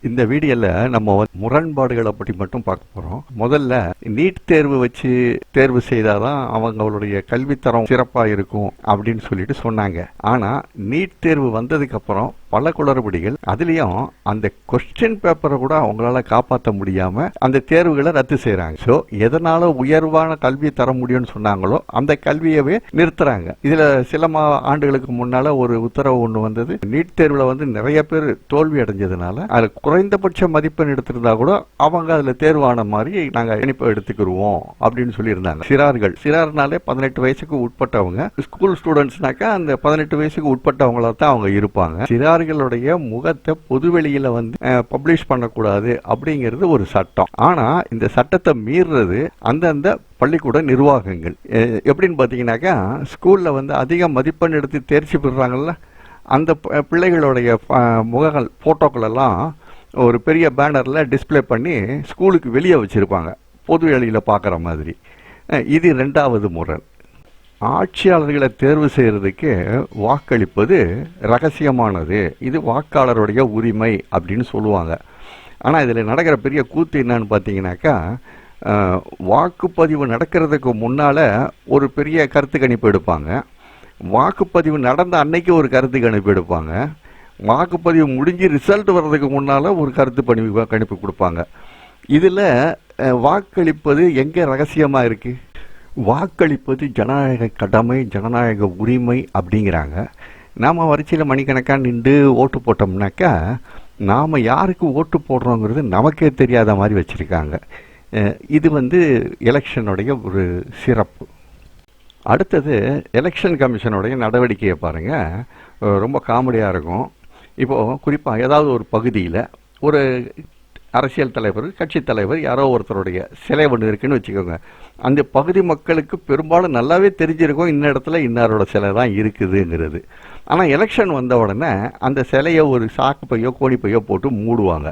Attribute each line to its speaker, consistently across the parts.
Speaker 1: இந்த வீடியோல நம்ம முரண்பாடுகளை பற்றி மட்டும் பார்க்க போறோம். முதல்ல நீட் தேர்வு வச்சு தேர்வு செய்தாதான் அவங்களுடைய கல்வித்தரம் சிறப்பா இருக்கும் அப்படின்னு சொல்லிட்டு சொன்னாங்க. ஆனா நீட் தேர்வு வந்ததுக்கு அப்புறம் பல குளறுபடிகள், அதுலயும் அந்த கொஸ்டின் பேப்பரை கூட அவங்களால காப்பாற்ற முடியாம அந்த தேர்வுகளை ரத்து செய்யறாங்க. ஸோ எதனால உயர்வான கல்வி தர முடியும்னு சொன்னாங்களோ அந்த கல்வியவே நிறுத்துறாங்க. இதுல சில ஆண்டுகளுக்கு முன்னால ஒரு உத்தரவு ஒண்ணு வந்தது. நீட் தேர்வுல நிறைய பேர் தோல்வி அடைஞ்சதுனால அதுல குறைந்தபட்ச மதிப்பெண் எடுத்திருந்தா கூட அவங்க அதுல தேர்வான மாதிரி நாங்க இணைப்பு எடுத்துக்கிடுவோம் அப்படின்னு சொல்லி இருந்தாங்க. சிறார்னாலே 18 வயசுக்கு உட்பட்டவங்க. ஸ்கூல் ஸ்டூடெண்ட்ஸ்னாக்கா அந்த 18 வயசுக்கு உட்பட்டவங்களா தான் அவங்க இருப்பாங்க. சிறார்களுடைய முகத்தை பொதுவெளியில பப்ளிஷ் பண்ணக்கூடாது அப்படிங்கிறது ஒரு சட்டம். ஆனா இந்த சட்டத்தை மீறுறது அந்தந்த பள்ளிக்கூட நிர்வாகங்கள். எப்படின்னு பாத்தீங்கன்னாக்கா, ஸ்கூல்ல அதிக மதிப்பெண் எடுத்து தேர்ச்சி பெறுறாங்கல்ல, அந்த பிள்ளைகளுடைய முகங்கள் போட்டோக்கள் எல்லாம் ஒரு பெரிய பேனர்ல டிஸ்பிளே பண்ணி ஸ்கூலுக்கு வெளியே வச்சிருப்பாங்க, பொது வெளியில பார்க்குற மாதிரி. இது இரண்டாவது முறை. ஆட்சியாளர்களை தேர்வு செய்யறதுக்கு வாக்களிப்பது ரகசியமானது, இது வாக்காளருடைய உரிமை அப்படின்னு சொல்லுவாங்க. ஆனால் இதில் நடக்கிற பெரிய கூத்து என்னன்னு பார்த்தீங்கன்னாக்கா, வாக்குப்பதிவு நடக்கிறதுக்கு முன்னால் ஒரு பெரிய கருத்து கணிப்பு எடுப்பாங்க, வாக்குப்பதிவு நடந்த அன்னைக்கு ஒரு கருத்து கணிப்பு எடுப்பாங்க, வாக்குப்பதிவு முடிஞ்சு ரிசல்ட் வர்றதுக்கு முன்னால் ஒரு கருத்து கணிப்பு கொடுப்பாங்க. இதில் வாக்களிப்பது எங்கே ரகசியமாக இருக்குது? வாக்களிப்பது ஜனநாயக கடமை, ஜனநாயக உரிமை அப்படிங்கிறாங்க. நாம் வரிசையில் மணிக்கணக்காக நின்று ஓட்டு போட்டோம்னாக்கா நாம் யாருக்கு ஓட்டு போடுறோங்கிறது நமக்கே தெரியாத மாதிரி வச்சுருக்காங்க. இது எலெக்ஷனுடைய ஒரு சிறப்பு. அடுத்தது எலெக்ஷன் கமிஷனுடைய நடவடிக்கையை பாருங்கள், ரொம்ப காமெடியாக இருக்கும். இப்போது குறிப்பாக ஏதாவது ஒரு பகுதியில் ஒரு அரசியல் தலைவர், கட்சி தலைவர், யாரோ ஒருத்தருடைய சிலை ஒன்று இருக்குன்னு வச்சுக்கோங்க. அந்த பகுதி மக்களுக்கு பெரும்பாலும் நல்லாவே தெரிஞ்சிருக்கும் இந்த இடத்துல இன்னாரோட சிலை தான் இருக்குதுங்கிறது. ஆனால் எலெக்ஷன் வந்த உடனே அந்த சிலையை ஒரு சாக்கு பையோ கோணி பையோ போட்டு மூடுவாங்க.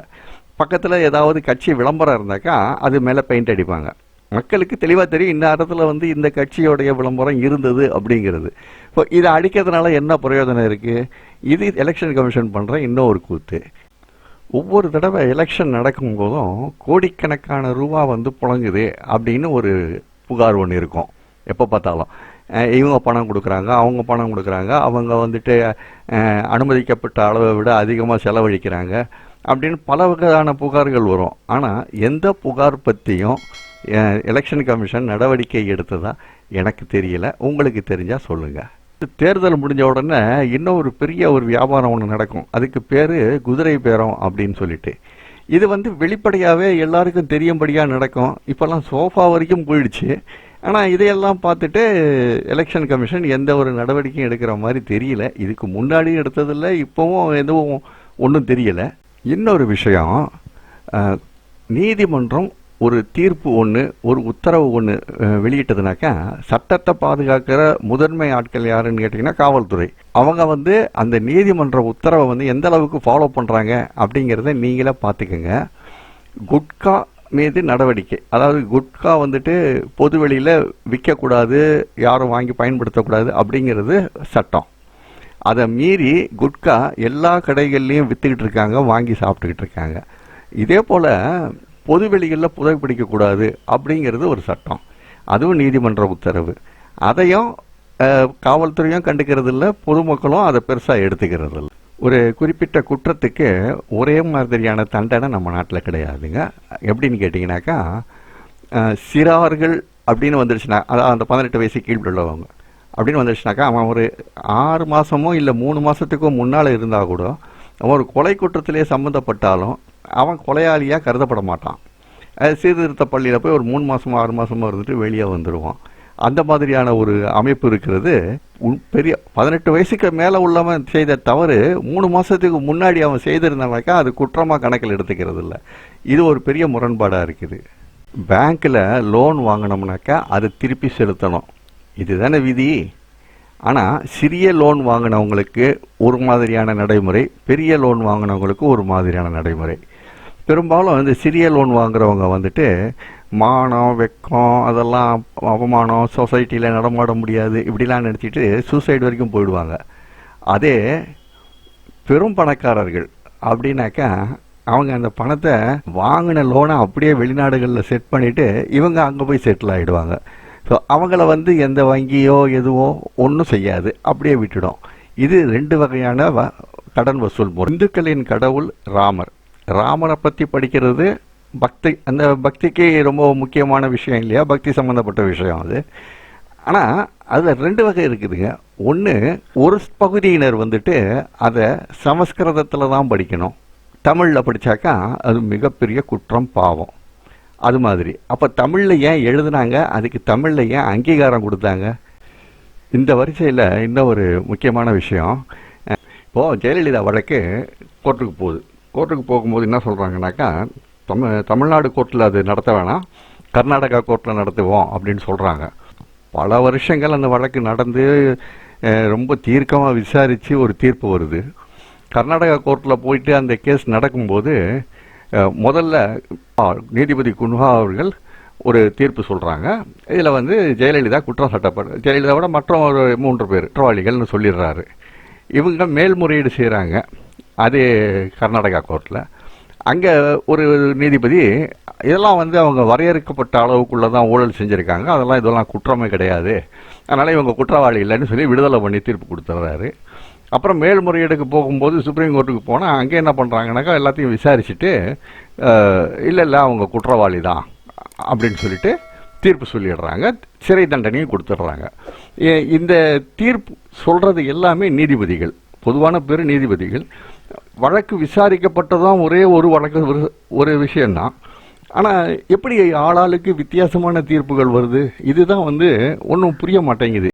Speaker 1: பக்கத்தில் ஏதாவது கட்சி விளம்பரம் இருந்தாக்கா அது மேலே பெயிண்ட் அடிப்பாங்க. மக்களுக்கு தெளிவாக தெரியும் இந்த இடத்துல இந்த கட்சியோடைய விளம்பரம் இருந்தது அப்படிங்கிறது. இப்போ இதை அடிக்கிறதுனால என்ன பிரயோஜனம் இருக்குது? இது எலெக்ஷன் கமிஷன் பண்ணுற இன்னொரு கூத்து. ஒவ்வொரு தடவை எலெக்ஷன் நடக்கும்போதும் கோடிக்கணக்கான ரூபா புழங்குது அப்படின்னு ஒரு புகார் ஒன்று இருக்கும். எப்போ பார்த்தாலும் இவங்க பணம் கொடுக்குறாங்க, அவங்க பணம் கொடுக்குறாங்க, அவங்க அனுமதிக்கப்பட்ட அளவை விட அதிகமாக செலவழிக்கிறாங்க அப்படின்னு பல வகையான புகார்கள் வரும். ஆனால் எந்த புகார் பற்றியும் எலெக்ஷன் கமிஷன் நடவடிக்கை எடுத்ததா எனக்கு தெரியல. உங்களுக்கு தெரிஞ்சால் சொல்லுங்கள். தேர்தல் முடிஞ்ச உடனே இன்னும் ஒரு பெரிய ஒரு வியாபாரம் ஒன்று நடக்கும். அதுக்கு பேர் குதிரை பேரம் அப்படின்னு சொல்லிட்டு. இது வெளிப்படையாகவே எல்லாருக்கும் தெரியும்படியாக நடக்கும். இப்போல்லாம் சோஃபா வரைக்கும் போயிடுச்சு. ஆனால் இதையெல்லாம் பார்த்துட்டு எலெக்ஷன் கமிஷன் எந்த ஒரு நடவடிக்கையும் எடுக்கிற மாதிரி தெரியல. இதுக்கு முன்னாடி எடுத்ததில்லை, இப்போவும் எதுவும் ஒன்றும் தெரியல. இன்னொரு விஷயம், நீதிமன்றம் ஒரு தீர்ப்பு ஒன்று, ஒரு உத்தரவு ஒன்று வெளியிட்டதுனாக்கா சட்டத்தை பாதுகாக்கிற முதன்மை ஆட்கள் யாருன்னு கேட்டிங்கன்னா காவல்துறை. அவங்க அந்த நீதிமன்ற உத்தரவை எந்த அளவுக்கு ஃபாலோ பண்ணுறாங்க அப்படிங்கிறத நீங்களே பார்த்துக்கோங்க. குட்கா மீது நடவடிக்கை, அதாவது குட்கா பொது வெளியில் விற்கக்கூடாது, யாரும் வாங்கி பயன்படுத்தக்கூடாது அப்படிங்கிறது சட்டம். அதை மீறி குட்கா எல்லா கடைகள்லையும் விற்றுக்கிட்டு இருக்காங்க, வாங்கி சாப்பிட்டுக்கிட்டு இருக்காங்க. இதே போல் பொதுவெளிகளில் புகைப்பிடிக்கக்கூடாது அப்படிங்கிறது ஒரு சட்டம், அதுவும் நீதிமன்ற உத்தரவு. அதையும் காவல்துறையும் கண்டுக்கிறது இல்லை, பொதுமக்களும் அதை பெருசாக எடுத்துக்கிறது இல்லை. ஒரு குறிப்பிட்ட குற்றத்துக்கு ஒரே மாதிரியான தண்டனை நம்ம நாட்டில் கிடையாதுங்க. எப்படின்னு கேட்டிங்கனாக்கா, சிறார்கள் அப்படின்னு வந்துடுச்சுன்னா, அதாவது அந்த 18 வயசு கீழ் உள்ளவங்க அப்படின்னு வந்துடுச்சுனாக்கா, அவன் ஒரு 6 மாதமோ இல்லை 3 மாதத்துக்கோ முன்னால் இருந்தால் கூட அவன் ஒரு கொலை குற்றத்திலே சம்மந்தப்பட்டாலும் அவன் கொலையாளியாக கருதப்பட மாட்டான். சீர்திருத்த பள்ளியில் போய் ஒரு 3 மாதமோ 6 மாதமோ இருந்துட்டு வெளியே வந்துடுவான். அந்த மாதிரியான ஒரு அமைப்பு இருக்கிறது. பெரிய 18 வயசுக்கு மேலே உள்ளவன் செய்த தவறு 3 மாதத்துக்கு முன்னாடி அவன் செய்திருந்தானாக்கா அது குற்றமாக கணக்கில் எடுத்துக்கிறது இல்லை. இது ஒரு பெரிய முரண்பாடாக இருக்குது. பேங்க்கில் லோன் வாங்கினோம்னாக்கா அது திருப்பி செலுத்தணும், இதுதானே விதி. ஆனால் சிறிய லோன் வாங்கினவங்களுக்கு ஒரு மாதிரியான நடைமுறை, பெரிய லோன் வாங்கினவங்களுக்கு ஒரு மாதிரியான நடைமுறை. பெரும்பாலும் சிறிய லோன் வாங்குறவங்க மானம், வெக்கம், அதெல்லாம் அவமானம், சொசைட்டியில் நடமாட முடியாது இப்படிலாம் நினச்சிட்டு சூசைடு வரைக்கும் போயிடுவாங்க. அதே பெரும் பணக்காரர்கள் அப்படின்னாக்கா அவங்க அந்த பணத்தை வாங்கின லோனை அப்படியே வெளிநாடுகளில் செட் பண்ணிவிட்டு இவங்க அங்கே போய் செட்டில் ஆகிடுவாங்க. ஸோ அவங்கள வந்து எந்த வங்கியோ எதுவோ ஒன்றும் செய்யாது, அப்படியே விட்டுடும். இது 2 வகையான கடன் வசூல் முறை. இந்துக்களின் கடவுள் ராமர். ராமரை பற்றி படிக்கிறது பக்தி, அந்த பக்திக்கு ரொம்ப முக்கியமான விஷயம் இல்லையா, பக்தி சம்மந்தப்பட்ட விஷயம் அது. ஆனால் அதில் 2 வகை இருக்குதுங்க. ஒன்று, ஒரு பகுதியினர் வந்துட்டு அதை சமஸ்கிருதத்தில் தான் படிக்கணும், தமிழில் படித்தாக்கா அது மிகப்பெரிய குற்றம், பாவம். அது மாதிரி அப்போ தமிழில் ஏன் எழுதுனாங்க, அதுக்கு தமிழில் ஏன் அங்கீகாரம் கொடுத்தாங்க? இந்த வரிசையில் இன்னும் ஒரு முக்கியமான விஷயம். இப்போது ஜெயலலிதா வழக்கு கோர்ட்டுக்கு போகுது. கோர்ட்டுக்கு போகும்போது என்ன சொல்கிறாங்கனாக்கா, தமிழ்நாடு கோர்ட்டில் அது நடத்த வேணாம், கர்நாடகா கோர்ட்டில் நடத்துவோம் அப்படின்னு சொல்கிறாங்க. பல வருஷங்கள் அந்த வழக்கு நடந்து ரொம்ப தீர்க்கமாக விசாரித்து ஒரு தீர்ப்பு வருது. கர்நாடகா கோர்ட்டில் போயிட்டு அந்த கேஸ் நடக்கும்போது முதல்ல நீதிபதி குன்ஹா அவர்கள் ஒரு தீர்ப்பு சொல்கிறாங்க. இதில் வந்து ஜெயலலிதா குற்றம் சாட்டப்பட, ஜெயலலிதாவோட மற்ற ஒரு 3 பேர் குற்றவாளிகள்னு சொல்லிடுறாரு. இவங்க மேல்முறையீடு செய்கிறாங்க அது கர்நாடகா கோர்ட்டில். அங்கே ஒரு நீதிபதி இதெல்லாம் வந்து அவங்க வரையறுக்கப்பட்ட அளவுக்குள்ளே தான் ஊழல் செஞ்சுருக்காங்க, இதெல்லாம் குற்றமே கிடையாது, அதனால் இவங்க குற்றவாளி இல்லைன்னு சொல்லி விடுதலை பண்ணி தீர்ப்பு கொடுத்துட்றாரு. அப்புறம் மேல்முறையீடுக்கு போகும்போது சுப்ரீம் கோர்ட்டுக்கு போனால் அங்கே என்ன பண்ணுறாங்கனாக்கா, எல்லாத்தையும் விசாரிச்சுட்டு இல்லை அவங்க குற்றவாளி தான் அப்படின்னு சொல்லிட்டு தீர்ப்பு சொல்லிடுறாங்க, சிறை தண்டனையும் கொடுத்துட்றாங்க. இந்த தீர்ப்பு சொல்கிறது எல்லாமே நீதிபதிகள், பொதுவான பேர் நீதிபதிகள். வழக்கு விசாரிக்கப்பட்டதான் ஒரே ஒரு வழக்கு, ஒரு விஷயந்தான். ஆனால் எப்படி ஆளாளுக்கு வித்தியாசமான தீர்ப்புகள் வருது, இதுதான் வந்து ஒன்றும் புரிய மாட்டேங்குது.